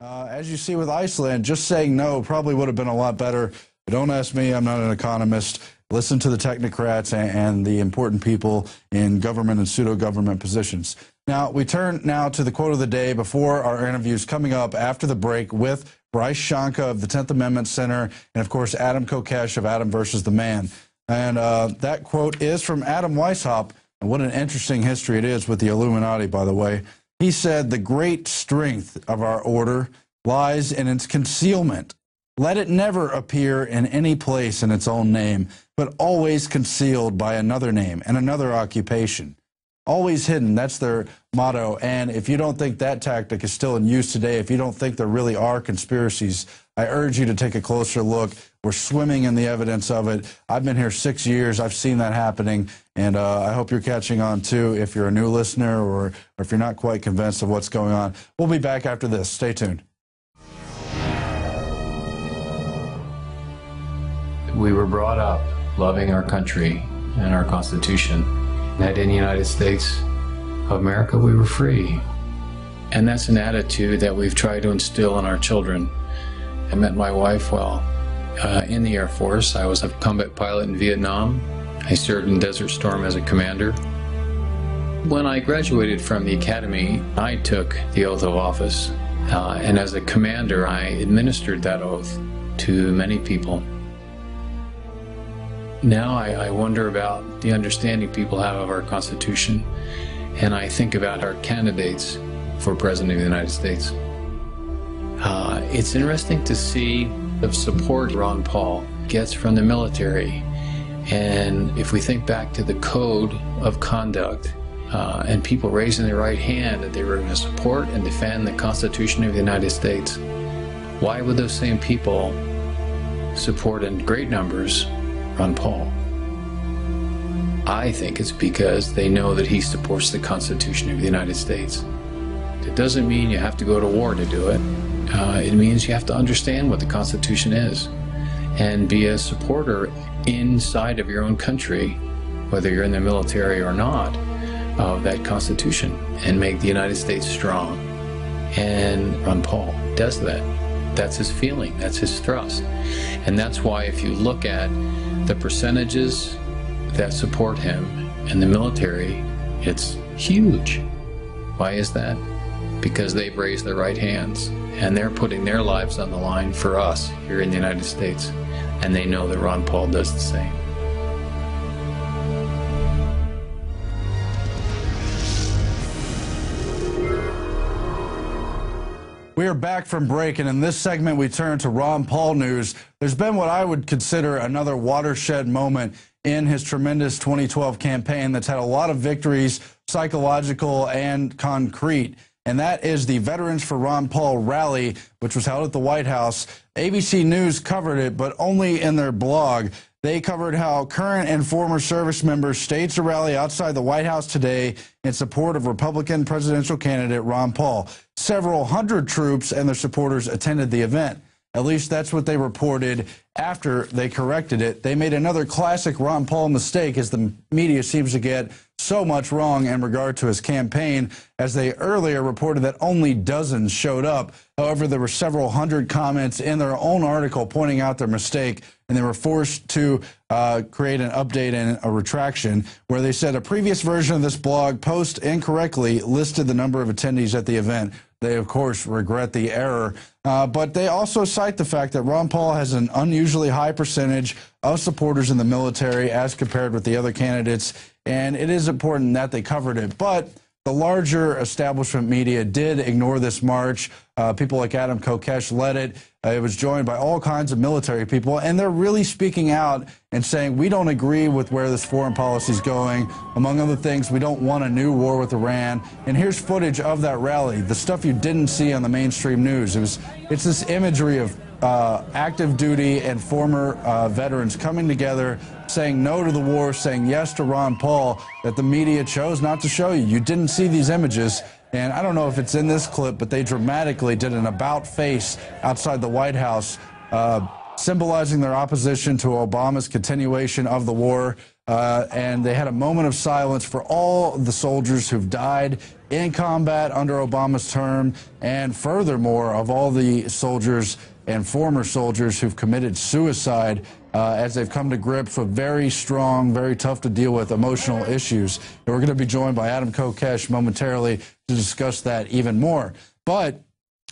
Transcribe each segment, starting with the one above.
As you see with Iceland, just saying no probably would have been a lot better. But don't ask me, I'm not an economist. Listen to the technocrats and the important people in government and pseudo-government positions. Now, we turn now to the quote of the day before our interviews coming up after the break with Bryce Shanka of the 10th Amendment Center and, of course, Adam Kokesh of Adam versus the Man. And that quote is from Adam Weishaupt. And what an interesting history it is with the Illuminati, by the way. He said, "The great strength of our order lies in its concealment. Let it never appear in any place in its own name, but always concealed by another name and another occupation. Always hidden," that's their motto. And if you don't think that tactic is still in use today, if you don't think there really are conspiracies, I urge you to take a closer look. We're swimming in the evidence of it. I've been here 6 years. I've seen that happening. And I hope you're catching on, too, if you're a new listener or if you're not quite convinced of what's going on. We'll be back after this. Stay tuned. We were brought up loving our country and our Constitution. That in the United States of America, we were free. And that's an attitude that we've tried to instill in our children. I met my wife while in the Air Force. I was a combat pilot in Vietnam. I served in Desert Storm as a commander. When I graduated from the academy, I took the oath of office. And as a commander, I administered that oath to many people. Now I wonder about the understanding people have of our Constitution, and I think about our candidates for President of the United States. It's interesting to see the support Ron Paul gets from the military. And if we think back to the code of conduct and people raising their right hand that they were going to support and defend the Constitution of the United States, why would those same people support in great numbers Ron Paul? I think it's because they know that he supports the Constitution of the United States. It doesn't mean you have to go to war to do it. It means you have to understand what the Constitution is and be a supporter inside of your own country, whether you're in the military or not, of that Constitution and make the United States strong. And Ron Paul does that. That's his feeling, that's his thrust. And that's why if you look at the percentages that support him in the military, it's huge. Why is that? Because they've raised their right hands and they're putting their lives on the line for us here in the United States. And they know that Ron Paul does the same. We are back from break, and in this segment we turn to Ron Paul news. There's been what I would consider another watershed moment in his tremendous 2012 campaign that's had a lot of victories, psychological and concrete, and that is the Veterans for Ron Paul rally, which was held at the White House. ABC News covered it, but only in their blog. They covered how current and former service members staged a rally outside the White House today in support of Republican presidential candidate Ron Paul. Several hundred troops and their supporters attended the event. At least that's what they reported after they corrected it. They made another classic Ron Paul mistake, as the media seems to get so much wrong in regard to his campaign, as they earlier reported that only dozens showed up. However, there were several hundred comments in their own article pointing out their mistake, and they were forced to create an update and a retraction, where they said a previous version of this blog post incorrectly listed the number of attendees at the event. They, of course, regret the error, but they also cite the fact that Ron Paul has an unusually high percentage of supporters in the military as compared with the other candidates, and it is important that they covered it. But the larger establishment media did ignore this march. People like Adam Kokesh led it. It was joined by all kinds of military people, and they're really speaking out and saying, we don't agree with where this foreign policy is going. Among other things, we don't want a new war with Iran. And here's footage of that rally, the stuff you didn't see on the mainstream news. It's this imagery of active duty and former veterans coming together, saying no to the war, saying yes to Ron Paul, that the media chose not to show you. You didn't see these images. And I don't know if it's in this clip, but they dramatically did an about face outside the White House, symbolizing their opposition to Obama's continuation of the war. And they had a moment of silence for all the soldiers who've died in combat under Obama's term, and furthermore, of all the soldiers and former soldiers who've committed suicide as they've come to grips with very strong, very tough to deal with emotional issues. And we're going to be joined by Adam Kokesh momentarily to discuss that even more. But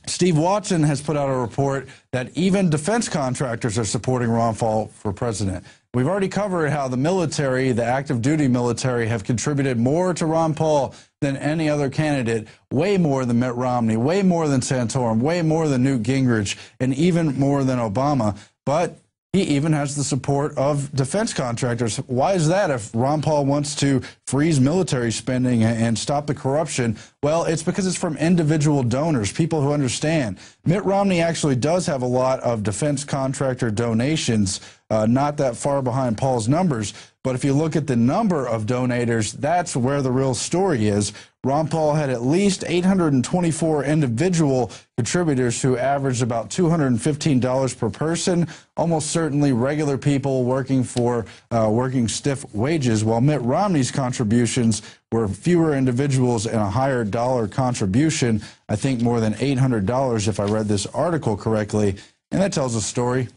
Steve Watson has put out a report that even defense contractors are supporting Ron Paul for president. We've already covered how the military, the active duty military, have contributed more to Ron Paul than any other candidate, way more than Mitt Romney, way more than Santorum, way more than Newt Gingrich, and even more than Obama. But he even has the support of defense contractors. Why is that if Ron Paul wants to freeze military spending and stop the corruption? Well, it's because it's from individual donors, people who understand. Mitt Romney actually does have a lot of defense contractor donations, not that far behind Paul's numbers. But if you look at the number of donators, that's where the real story is. Ron Paul had at least 824 individual contributors who averaged about $215 per person, almost certainly regular people working for working stiff wages, while Mitt Romney's contributions were fewer individuals and a higher dollar contribution, I think more than $800 if I read this article correctly. And that tells a story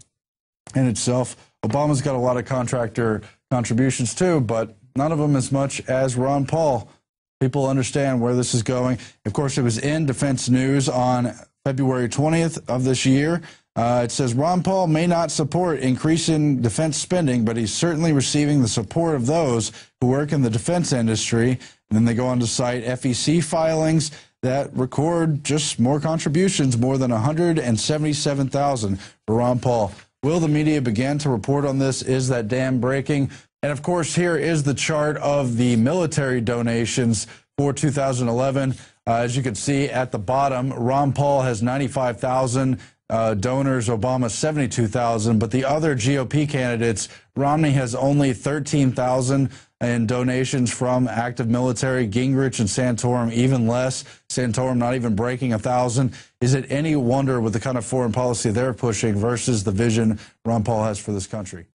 in itself. Obama's got a lot of contractor contributions too, but none of them as much as Ron Paul. People understand where this is going. Of course, it was in Defense News on February 20th of this year. It says Ron Paul may not support increasing defense spending, but he's certainly receiving the support of those who work in the defense industry. And then they go on to cite FEC filings that record just more contributions, more than $177,000 for Ron Paul. Will the media begin to report on this? Is that dam breaking? And of course, here is the chart of the military donations for 2011. As you can see at the bottom, Ron Paul has 95,000 donors, Obama 72,000. But the other GOP candidates, Romney has only 13,000 in donations from active military. Gingrich and Santorum even less. Santorum not even breaking 1,000. Is it any wonder with the kind of foreign policy they're pushing versus the vision Ron Paul has for this country?